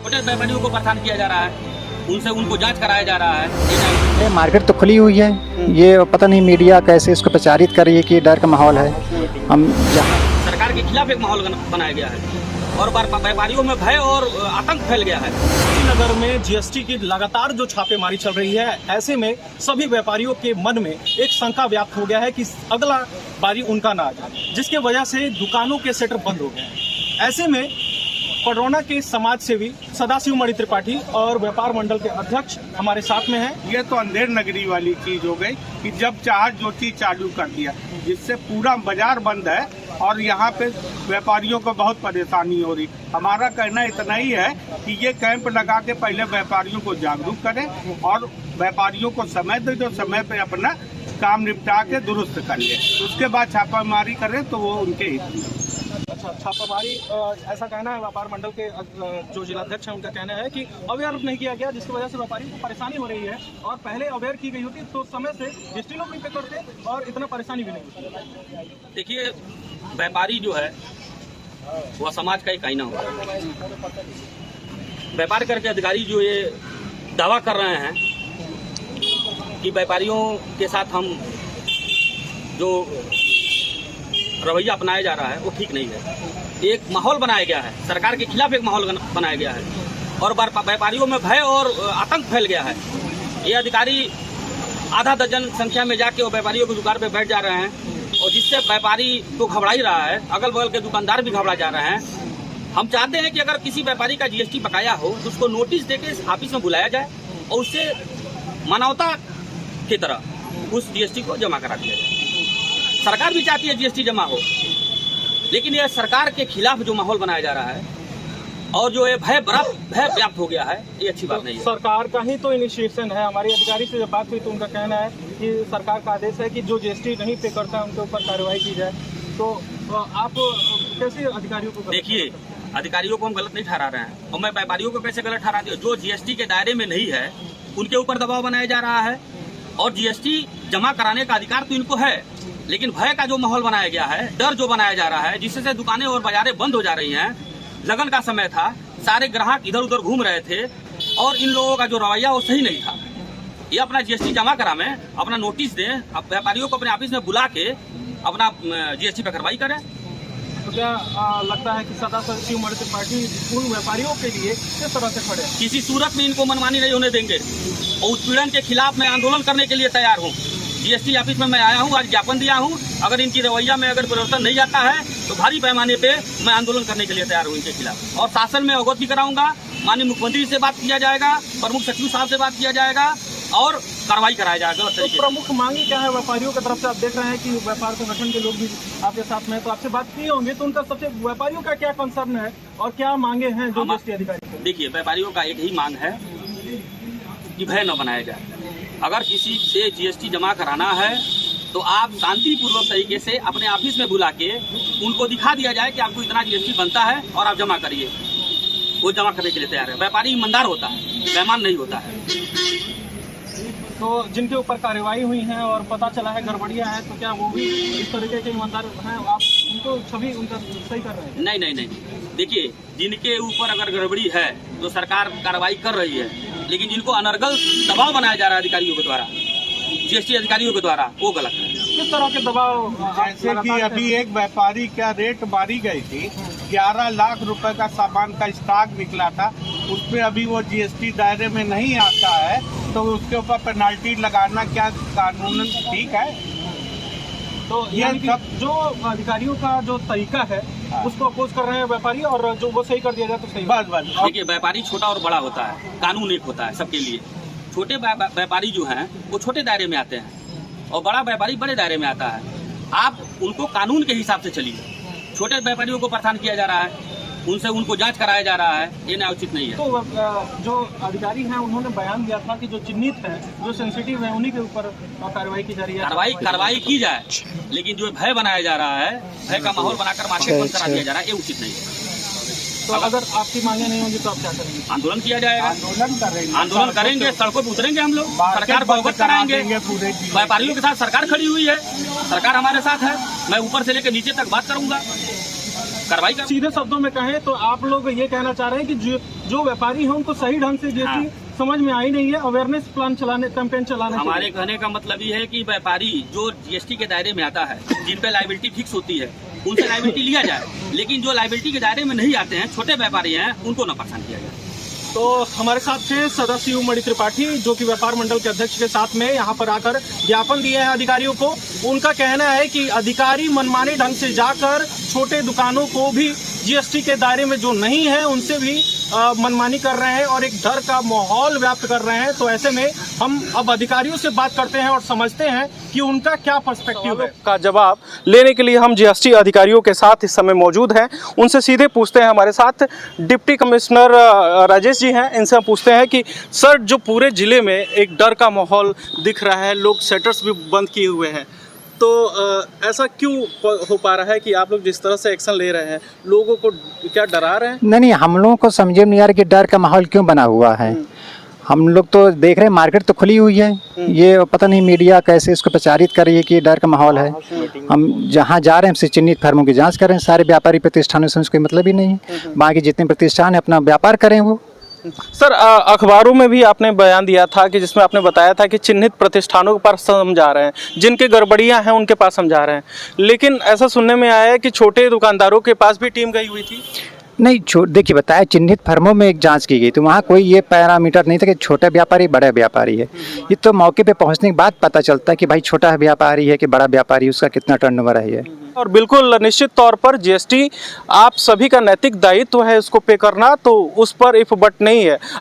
छोटे व्यापारियों को परेशान किया जा रहा है, उनसे उनको जांच कराया जा रहा है। ये मार्केट तो खुली हुई है, ये पता नहीं मीडिया कैसे इसको प्रचारित कर रही है कि डर का माहौल है। हम सरकार के खिलाफ एक माहौल बनाया गया है और व्यापारियों में भय और आतंक फैल गया है। नगर में जीएसटी की लगातार जो छापेमारी चल रही है, ऐसे में सभी व्यापारियों के मन में एक शंका व्याप्त हो गया है कि अगला बारी उनका ना आ जाए, जिसके वजह से दुकानों के शटर बंद हो गए हैं। ऐसे में पडरौना के समाज सेवी सदाशिव मणि त्रिपाठी और व्यापार मंडल के अध्यक्ष हमारे साथ में हैं। ये तो अंधेर नगरी वाली चीज हो गई कि जब चाह जो चीज चालू कर दिया, जिससे पूरा बाजार बंद है और यहाँ पे व्यापारियों को बहुत परेशानी हो रही। हमारा कहना इतना ही है कि ये कैंप लगा के पहले व्यापारियों को जागरूक करें और व्यापारियों को समय दे, जो समय पे अपना काम निपटा के दुरुस्त कर ले, उसके बाद छापामारी करें तो वो उनके हित में। अच्छा, छापामारी ऐसा कहना है व्यापार मंडल के जो जिलाध्यक्ष हैं, उनका कहना है कि अवेयर नहीं किया गया, जिसकी वजह से व्यापारियों को परेशानी हो रही है। और पहले अवेयर की गई होती तो समय से जीएसटी लोग भी पे करते और इतना परेशानी भी नहीं होती। देखिए, व्यापारी जो है वह समाज का एक आईना होता है। व्यापार करके अधिकारी जो ये दावा कर रहे हैं कि व्यापारियों के साथ हम जो रवैया अपनाया जा रहा है वो ठीक नहीं है। एक माहौल बनाया गया है, सरकार के खिलाफ एक माहौल बनाया गया है और व्यापारियों में भय और आतंक फैल गया है। ये अधिकारी आधा दर्जन संख्या में जाके वो व्यापारियों की दुकान पे बैठ जा रहे हैं और जिससे व्यापारी तो घबरा ही रहा है, अगल बगल के दुकानदार भी घबरा जा रहे हैं। हम चाहते हैं कि अगर किसी व्यापारी का जीएसटी बकाया हो तो उसको नोटिस देके ऑफिस में बुलाया जाए और उससे मानवता की तरह उस जीएसटी को जमा करा दिया जाए। सरकार भी चाहती है जीएसटी जमा हो, लेकिन यह सरकार के खिलाफ जो माहौल बनाया जा रहा है और जो ये भय व्याप्त हो गया है, ये अच्छी बात नहीं है। सरकार का ही तो इनिशिएशन है। हमारी अधिकारी से जब बात हुई तो उनका कहना है कि सरकार का आदेश है कि जो जीएसटी नहीं पे करता है उनके ऊपर कार्रवाई की जाए। तो आप कैसे अधिकारियों को? देखिए, अधिकारियों को हम गलत नहीं ठहरा रहे हैं और मैं व्यापारियों को कैसे गलत ठहरा दिया? जो जीएसटी के दायरे में नहीं है उनके ऊपर दबाव बनाया जा रहा है और जीएसटी जमा कराने का अधिकार तो इनको है, लेकिन भय का जो माहौल बनाया गया है, डर जो बनाया जा रहा है, जिससे दुकानें और बाजारें बंद हो जा रही हैं। लगन का समय था, सारे ग्राहक इधर उधर घूम रहे थे और इन लोगों का जो रवैया वो सही नहीं था। ये अपना जीएसटी जमा करा में अपना नोटिस दें, व्यापारियों को अपने ऑफिस में बुला के अपना जीएसटी पे कार्रवाई करें। तो क्या लगता है कि सदाशिव मणि त्रिपाठी उन व्यापारियों के लिए किस तरह से खड़े? किसी सूरत में इनको मनमानी नहीं होने देंगे और उत्पीड़न के खिलाफ मैं आंदोलन करने के लिए तैयार हूँ। जीएसटी ऑफिस में मैं आया हूँ, आज ज्ञापन दिया हूँ। अगर इनकी रवैया में अगर परिवर्तन नहीं आता है तो भारी पैमाने पे मैं आंदोलन करने के लिए तैयार हूँ इनके खिलाफ और शासन में अवगत भी कराऊंगा। माननीय मुख्यमंत्री से बात किया जाएगा, प्रमुख सचिव साहब से बात किया जाएगा और कार्रवाई कराया जाएगा। तो प्रमुख मांगी क्या है व्यापारियों की तरफ से? आप देख रहे हैं कि व्यापार संगठन के लोग भी आपके साथ में, तो आपसे बात किए होंगे, तो उनका सबसे व्यापारियों का क्या कंसर्न है और क्या मांगे हैं जो जीएसटी अधिकारी? देखिए, व्यापारियों का एक ही मांग है कि भय न बनाया जाए। अगर किसी से जीएसटी जमा कराना है तो आप शांतिपूर्वक तरीके से अपने ऑफिस में बुला के उनको दिखा दिया जाए कि आपको इतना जीएसटी बनता है और आप जमा करिए। वो जमा करने के लिए तैयार है। व्यापारी ईमानदार होता है, बेईमान नहीं होता है। तो जिनके ऊपर कार्रवाई हुई है और पता चला है गड़बड़ियां हैं, तो क्या वो भी इस तरीके के ईमानदार हैं? आप उनको छवि उनका सही कर रहे हैं? नहीं। देखिए, जिनके ऊपर अगर गड़बड़ी है तो सरकार कार्रवाई कर रही है, लेकिन जिनको अनर्गल दबाव बनाया जा रहा है अधिकारियों के द्वारा, जीएसटी अधिकारियों के द्वारा, वो गलत है। किस तरह के दबाव? जैसे कि अभी एक व्यापारी क्या रेट मारी गई थी, 11 लाख रुपए का सामान का स्टॉक निकला था, उसमें अभी वो जीएसटी दायरे में नहीं आता है तो उसके ऊपर पेनाल्टी लगाना क्या कानून ठीक है? तो ये सब जो अधिकारियों का जो तरीका है उसको अपोज कर रहे हैं व्यापारी, और जो वो सही कर दिया जाए तो सही। बस देखिए, व्यापारी छोटा और बड़ा होता है, कानून एक होता है सबके लिए। छोटे व्यापारी जो हैं वो छोटे दायरे में आते हैं और बड़ा व्यापारी बड़े दायरे में आता है। आप उनको कानून के हिसाब से चलिए। छोटे व्यापारियों को परेशान किया जा रहा है, उनसे उनको जांच कराया जा रहा है, ये न्याय उचित नहीं है। तो जो अधिकारी हैं उन्होंने बयान दिया था कि जो चिन्हित है, जो सेंसिटिव है, उन्हीं के ऊपर कार्रवाई की जा रही है। कार्रवाई की जाए, लेकिन जो भय बनाया जा रहा है, भय का माहौल बनाकर मार्केट बंद करा दिया जा रहा है, ये उचित नहीं है। तो अगर आपकी मांगे नहीं होंगी तो आप क्या करेंगे? आंदोलन किया जाएगा। आंदोलन करेंगे, सड़कों पर उतरेंगे हम लोग, सरकार को अवगत कराएंगे। व्यापारियों के साथ सरकार खड़ी हुई है, सरकार हमारे साथ है। मैं ऊपर से लेकर नीचे तक बात करूंगा। कार्रवाई कर। सीधे शब्दों में कहें तो आप लोग ये कहना चाह रहे हैं कि जो व्यापारी हैं उनको सही ढंग से जीएसटी समझ में आई नहीं है, अवेयरनेस प्लान चलाने, कैंपेन चलाने। हमारे कहने का मतलब ये है कि व्यापारी जो जीएसटी के दायरे में आता है, जिन पे लायबिलिटी फिक्स होती है, उनसे लायबिलिटी लिया जाए, लेकिन जो लायबिलिटी के दायरे में नहीं आते हैं, छोटे व्यापारी हैं, उनको न परेशान किया जाए। तो हमारे साथ थे सदस्य मणि त्रिपाठी, जो कि व्यापार मंडल के अध्यक्ष के साथ में यहाँ पर आकर ज्ञापन दिए हैं अधिकारियों को। उनका कहना है कि अधिकारी मनमाने ढंग से जाकर छोटे दुकानों को भी जीएसटी के दायरे में जो नहीं है उनसे भी मनमानी कर रहे हैं और एक डर का माहौल व्याप्त कर रहे हैं। तो ऐसे में हम अब अधिकारियों से बात करते हैं और समझते हैं कि उनका क्या पर्सपेक्टिव है। का जवाब लेने के लिए हम जीएसटी अधिकारियों के साथ इस समय मौजूद हैं। उनसे सीधे पूछते हैं। हमारे साथ डिप्टी कमिश्नर राजेश जी हैं। इनसे हम पूछते हैं कि सर, जो पूरे जिले में एक डर का माहौल दिख रहा है, लोग शटर्स भी बंद किए हुए हैं, तो ऐसा क्यों हो पा रहा है कि आप लोग जिस तरह से एक्शन ले रहे हैं, लोगों को क्या डरा रहे हैं? नहीं, हम लोगों को समझे नहीं आ रहा कि डर का माहौल क्यों बना हुआ है। हम लोग तो देख रहे हैं मार्केट तो खुली हुई है, ये पता नहीं मीडिया कैसे इसको प्रचारित कर रही है कि डर का माहौल है। हम जहाँ जा रहे हैं हमसे चिन्हित फर्मों की जांच कर रहे हैं। सारे व्यापारी प्रतिष्ठानों से कोई मतलब ही नहीं है। बाकी जितने प्रतिष्ठान है अपना व्यापार करें वो। सर, अखबारों में भी आपने बयान दिया था कि जिसमें आपने बताया था कि चिन्हित प्रतिष्ठानों के पास हम जा रहे हैं, जिनके गड़बड़ियां हैं उनके पास हम जा रहे हैं, लेकिन ऐसा सुनने में आया है कि छोटे दुकानदारों के पास भी टीम गई हुई थी। नहीं, देखिए बताया चिन्हित फर्मों में एक जांच की गई तो वहाँ कोई ये पैरामीटर नहीं था कि छोटा व्यापारी बड़ा व्यापारी है। ये तो मौके पे पहुँचने के बाद पता चलता है कि भाई छोटा व्यापारी है कि बड़ा व्यापारी, उसका कितना टर्नओवर है। और बिल्कुल निश्चित तौर पर जीएसटी आप सभी का नैतिक दायित्व है इसको पे करना, तो उस पर इफ बट नहीं है।